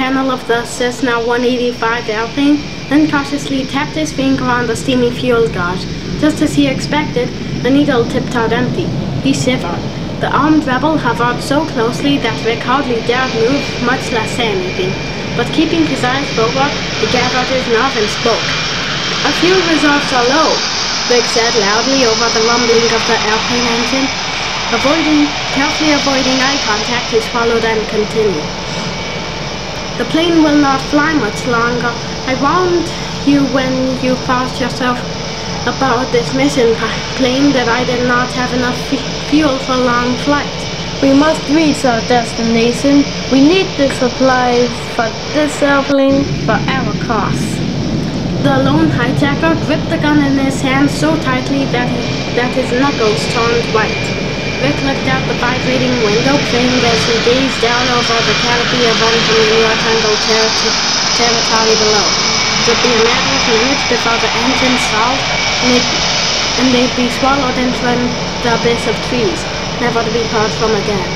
panel of the Cessna 185 airplane, then cautiously tapped his finger on the steamy fuel gauge. Just as he expected, the needle tipped out empty. He shivered. The armed rebel hovered so closely that Rick hardly dared move, much less say anything. But keeping his eyes forward, he gathered his nerve and spoke. "Our fuel reserves are low," Rick said loudly over the rumbling of the airplane engine. Carefully avoiding eye contact, he swallowed and continued. "The plane will not fly much longer. I warned you when you passed yourself about this mission plane that I did not have enough fuel for long flights. We must reach our destination. We need the supplies for this airplane for our course." The lone hijacker gripped the gun in his hand so tightly that his knuckles turned white. Rick looked out the vibrating window frame as he gazed down over the canopy of unfamiliar tangled territory below. It would be a matter of minutes before the engine stalled, and they'd be swallowed into the abyss of trees, never to be heard from again.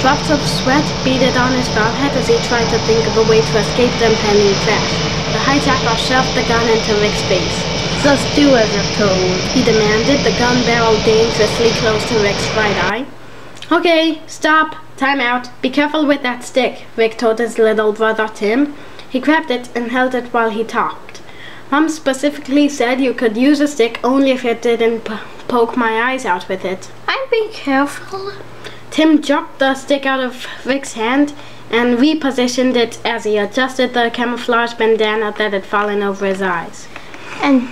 Drops of sweat beaded on his forehead as he tried to think of a way to escape the impending crash. The hijacker shoved the gun into Rick's face. "Just do as you're told," he demanded, the gun barrel dangerously close to Rick's right eye. "Okay, stop. Time out. Be careful with that stick," Rick told his little brother Tim. He grabbed it and held it while he talked. "Mom specifically said you could use a stick only if you didn't poke my eyes out with it." "I'm being careful." Tim jerked the stick out of Rick's hand and repositioned it as he adjusted the camouflage bandana that had fallen over his eyes. "And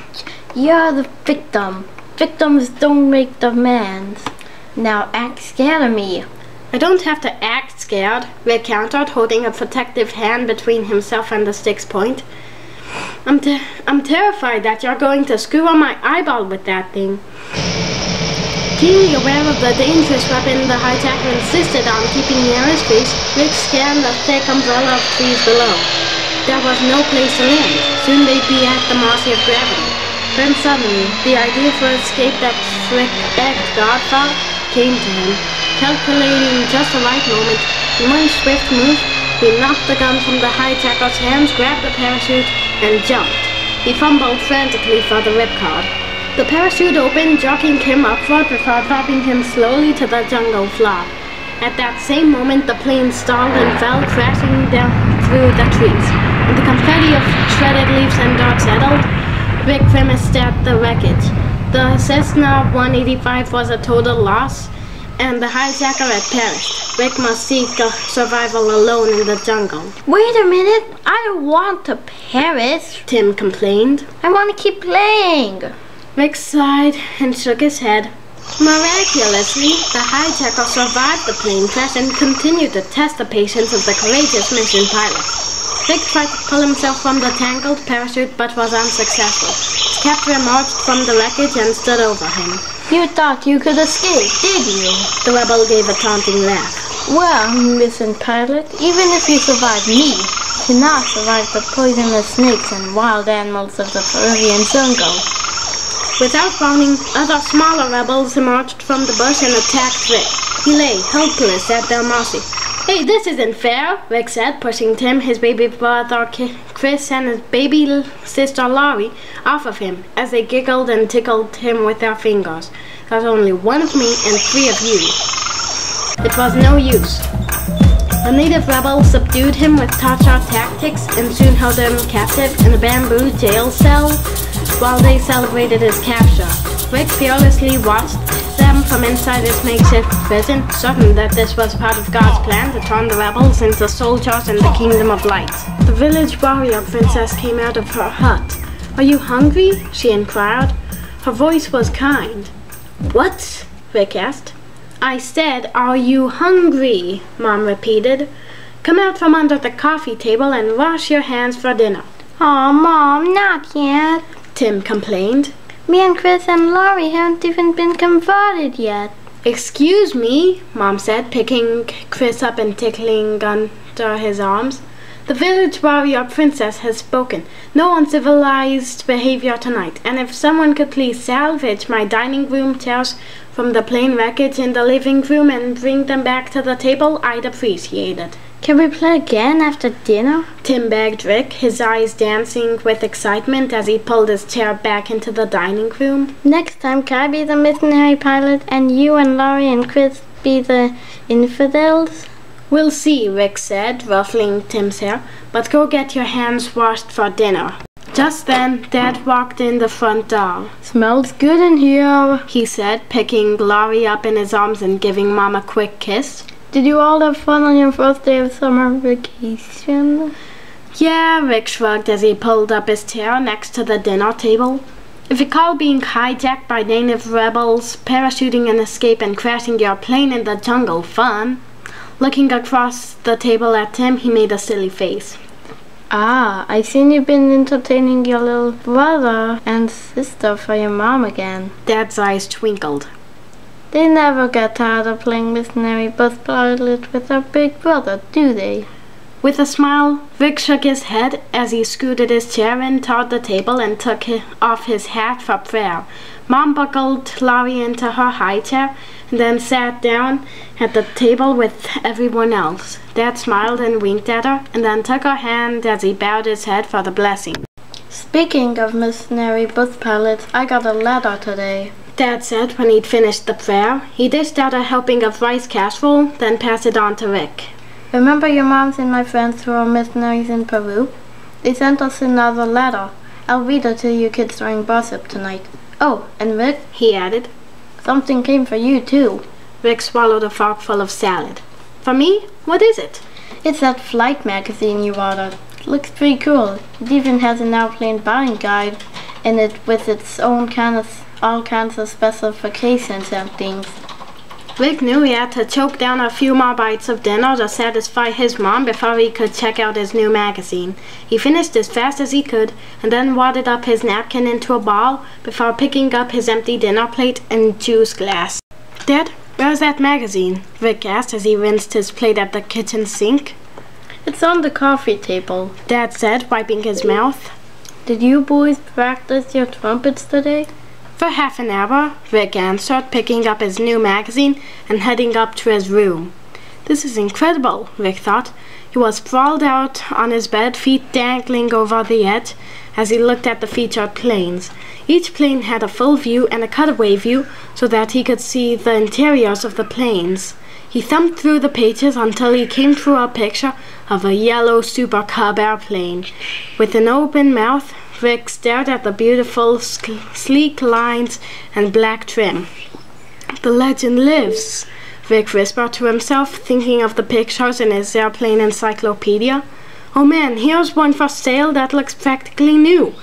you're the victim. Victims don't make demands. Now act scared of me." "I don't have to act scared," Rick countered, holding a protective hand between himself and the stick's point. I'm terrified that you're going to screw on my eyeball with that thing." Keenly aware of the dangerous weapon the hijacker insisted on keeping near his face, Rick scanned the thick umbrella of trees below. There was no place to land. Soon they'd be at the mercy of gravity. Then suddenly, the idea for escape that Rick begged God for came to him. Calculating just the right moment, in one swift move, he knocked the gun from the hijacker's hands, grabbed the parachute, and jumped. He fumbled frantically for the ripcord. The parachute opened, jerking him upward before dropping him slowly to the jungle floor. At that same moment, the plane stalled and fell crashing down through the trees. When the confetti of shredded leaves and dirt settled, Rick grimaced at the wreckage. The Cessna 185 was a total loss, and the hijacker had perished. Rick must seek survival alone in the jungle. "Wait a minute, I don't want to perish," Tim complained. "I want to keep playing." Rick sighed and shook his head. Miraculously, the hijacker survived the plane crash and continued to test the patience of the courageous mission pilot. Rick tried to pull himself from the tangled parachute but was unsuccessful. His captor emerged from the wreckage and stood over him. "You thought you could escape, did you?" The rebel gave a taunting laugh. "Well, mission pilot, even if you survive me, you cannot survive the poisonous snakes and wild animals of the Peruvian jungle." Without warning, other smaller rebels emerged from the bush and attacked Rick. He lay, helpless, at their mercy. "Hey, this isn't fair," Rick said, pushing Tim, his baby brother Chris, and his baby sister Laurie off of him as they giggled and tickled him with their fingers. "There's only one of me and 3 of you." It was no use. The native rebels subdued him with torture tactics and soon held him captive in a bamboo jail cell while they celebrated his capture. Rick fearlessly watched them from inside his makeshift prison, certain that this was part of God's plan to turn the rebels into soldiers in the kingdom of light. The village warrior princess came out of her hut. "Are you hungry?" she inquired. Her voice was kind. "What?" Rick asked. "I said, are you hungry?" Mom repeated. "Come out from under the coffee table and wash your hands for dinner." "Aw, Mom, not yet," Tim complained. "Me and Chris and Laurie haven't even been converted yet." "Excuse me," Mom said, picking Chris up and tickling under his arms. "The village warrior princess has spoken. No uncivilized behavior tonight. And if someone could please salvage my dining room chairs from the plane wreckage in the living room and bring them back to the table, I'd appreciate it." Can we play again after dinner? Tim begged Rick, his eyes dancing with excitement as he pulled his chair back into the dining room. Next time, can I be the missionary pilot and you and Laurie and Chris be the infidels? We'll see, Rick said, ruffling Tim's hair, but go get your hands washed for dinner. Just then, Dad walked in the front door. Smells good in here, he said, picking Laurie up in his arms and giving Mom a quick kiss. Did you all have fun on your first day of summer vacation? Yeah, Rick shrugged as he pulled up his chair next to the dinner table. If you call being hijacked by native rebels, parachuting an escape and crashing your plane in the jungle fun. Looking across the table at Tim, he made a silly face. Ah, I seen you've been entertaining your little brother and sister for your mom again. Dad's eyes twinkled. They never get tired of playing missionary bus pilot with their big brother, do they? With a smile, Rick shook his head as he scooted his chair in toward the table and took off his hat for prayer. Mom buckled Laurie into her high chair and then sat down at the table with everyone else. Dad smiled and winked at her and then took her hand as he bowed his head for the blessing. Speaking of missionary bus pilots, I got a letter today, Dad said when he'd finished the prayer. He dished out a helping of rice casserole, then passed it on to Rick. Remember your moms and my friends who are missionaries in Peru? They sent us another letter. I'll read it to you kids during gossip tonight. Oh, and Rick, he added, something came for you too. Rick swallowed a forkful of salad. For me? What is it? It's that flight magazine you ordered. It looks pretty cool. It even has an airplane buying guide in it with its own all kinds of specifications and things. Rick knew he had to choke down a few more bites of dinner to satisfy his mom before he could check out his new magazine. He finished as fast as he could and then wadded up his napkin into a ball before picking up his empty dinner plate and juice glass. Dad, where's that magazine? Rick asked as he rinsed his plate at the kitchen sink. It's on the coffee table, Dad said, wiping his mouth. Did you boys practice your trumpets today? For half an hour, Rick answered, picking up his new magazine and heading up to his room. This is incredible, Rick thought. He was sprawled out on his bed, feet dangling over the edge, as he looked at the featured planes. Each plane had a full view and a cutaway view so that he could see the interiors of the planes. He thumbed through the pages until he came to a picture of a yellow Super Cub airplane. With an open mouth, Rick stared at the beautiful, sleek lines and black trim. The legend lives, Rick whispered to himself, thinking of the pictures in his airplane encyclopedia. Oh man, here's one for sale that looks practically new.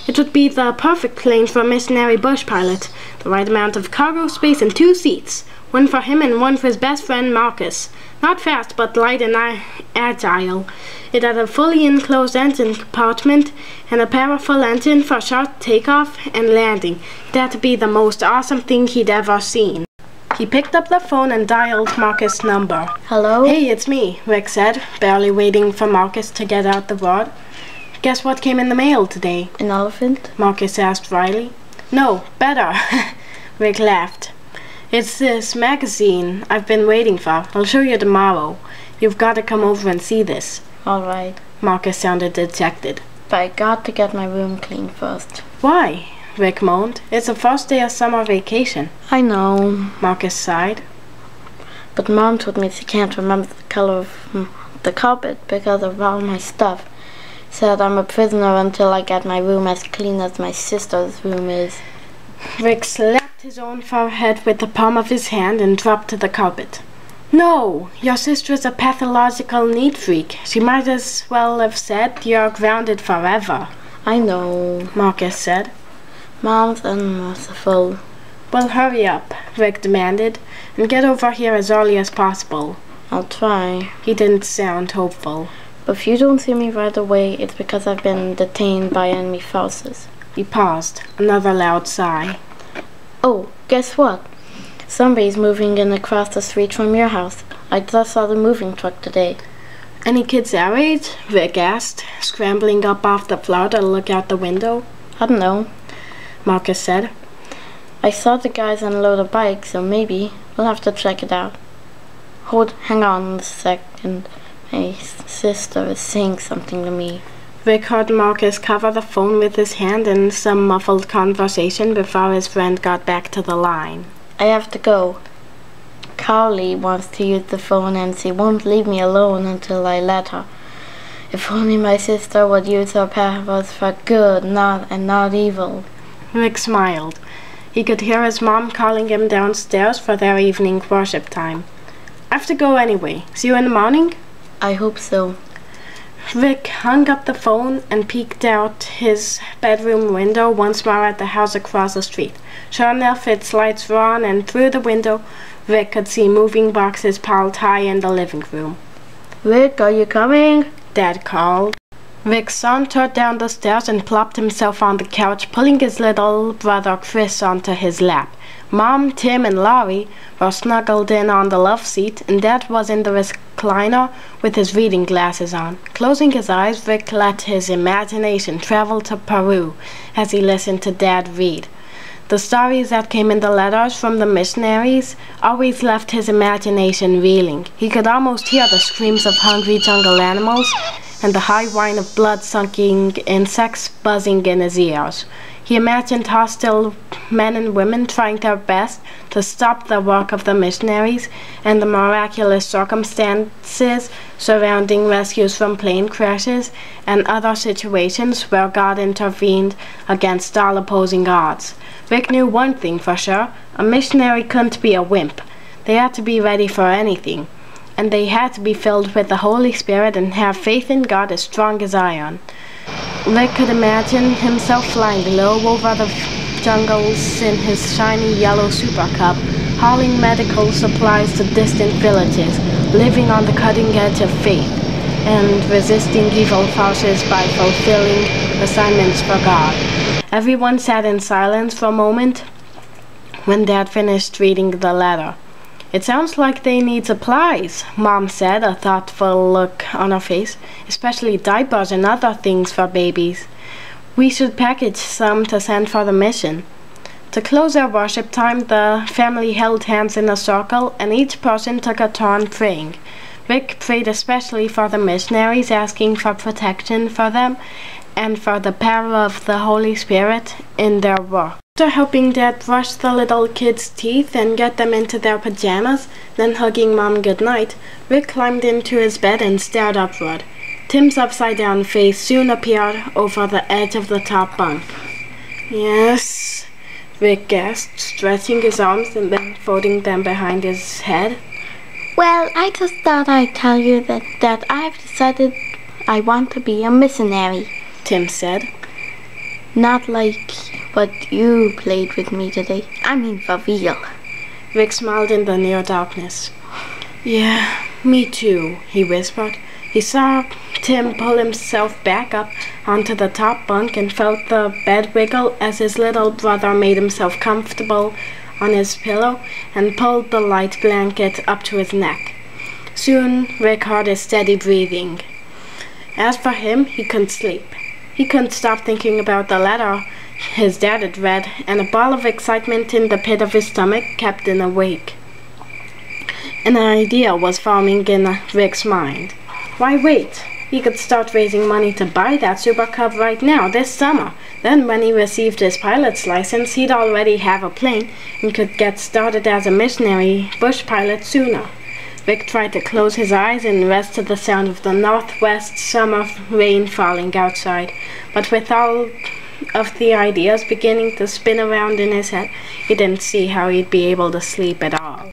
It would be the perfect plane for a missionary bush pilot. The right amount of cargo space and 2 seats. One for him and one for his best friend Marcus. Not fast, but light and agile. It had a fully enclosed engine compartment and a powerful engine for short takeoff and landing. It had to be the most awesome thing he'd ever seen. He picked up the phone and dialed Marcus' number. Hello? Hey, it's me, Rick said, barely waiting for Marcus to get out the word. Guess what came in the mail today? An elephant? Marcus asked wryly. No, better. Rick laughed. It's this magazine I've been waiting for. I'll show you tomorrow. You've got to come over and see this. All right. Marcus sounded dejected. But I got to get my room clean first. Why? Rick moaned. It's the first day of summer vacation. I know. Marcus sighed. But Mom told me she can't remember the color of the carpet because of all my stuff. Said I'm a prisoner until I get my room as clean as my sister's room is. Rick slapped his own forehead with the palm of his hand and dropped to the carpet. No, your sister is a pathological neat freak. She might as well have said you're grounded forever. I know, Marcus said. Mom's unmerciful. Well, hurry up, Rick demanded, and get over here as early as possible. I'll try. He didn't sound hopeful. But if you don't see me right away, it's because I've been detained by enemy forces. He paused, another loud sigh. Oh, guess what? Somebody's moving in across the street from your house. I just saw the moving truck today. Any kids our age? Rick asked, scrambling up off the floor to look out the window. I don't know, Marcus said. I saw the guys unload a bike, so maybe we'll have to check it out. Hang on a second. my sister is saying something to me. Rick heard Marcus cover the phone with his hand in some muffled conversation before his friend got back to the line. I have to go. Carly wants to use the phone and she won't leave me alone until I let her. If only my sister would use her powers for good, not evil. Rick smiled. He could hear his mom calling him downstairs for their evening worship time. I have to go anyway. See you in the morning? I hope so. Rick hung up the phone and peeked out his bedroom window once more at the house across the street. Sure enough, its lights were on, and through the window, Rick could see moving boxes piled high in the living room. Rick, are you coming? Dad called. Rick sauntered down the stairs and plopped himself on the couch, pulling his little brother Chris onto his lap. Mom, Tim, and Laurie were snuggled in on the love seat, and Dad was in the recliner with his reading glasses on. Closing his eyes, Rick let his imagination travel to Peru as he listened to Dad read. The stories that came in the letters from the missionaries always left his imagination reeling. He could almost hear the screams of hungry jungle animals and the high whine of blood-sucking insects buzzing in his ears. He imagined hostile men and women trying their best to stop the work of the missionaries and the miraculous circumstances surrounding rescues from plane crashes and other situations where God intervened against all opposing odds. Rick knew one thing for sure: a missionary couldn't be a wimp. They had to be ready for anything, and they had to be filled with the Holy Spirit and have faith in God as strong as iron. Rick could imagine himself flying low over the jungles in his shiny yellow Super Cub, hauling medical supplies to distant villages, living on the cutting edge of faith, and resisting evil forces by fulfilling assignments for God. Everyone sat in silence for a moment when Dad finished reading the letter. "It sounds like they need supplies," Mom said, a thoughtful look on her face, "especially diapers and other things for babies. We should package some to send for the mission." To close their worship time, the family held hands in a circle, and each person took a turn praying. Rick prayed especially for the missionaries, asking for protection for them and for the power of the Holy Spirit in their work. After helping Dad brush the little kids' teeth and get them into their pajamas, then hugging Mom goodnight, Rick climbed into his bed and stared upward. Tim's upside-down face soon appeared over the edge of the top bunk. "Yes," Rick gasped, stretching his arms and then folding them behind his head. Well, I just thought I'd tell you that I've decided I want to be a missionary. Tim said. Not like what you played with me today. I mean for real. Rick smiled in the near darkness. "Yeah, me too," he whispered. He saw Tim pull himself back up onto the top bunk and felt the bed wiggle as his little brother made himself comfortable on his pillow and pulled the light blanket up to his neck. Soon Rick heard his steady breathing. As for him, he couldn't sleep. He couldn't stop thinking about the letter his dad had read, and a ball of excitement in the pit of his stomach kept him awake. An idea was forming in Rick's mind. Why wait? He could start raising money to buy that Super Cub right now, this summer. Then when he received his pilot's license, he'd already have a plane and could get started as a missionary bush pilot sooner. Rick tried to close his eyes and rest to the sound of the northwest summer rain falling outside, but with all of the ideas beginning to spin around in his head, he didn't see how he'd be able to sleep at all.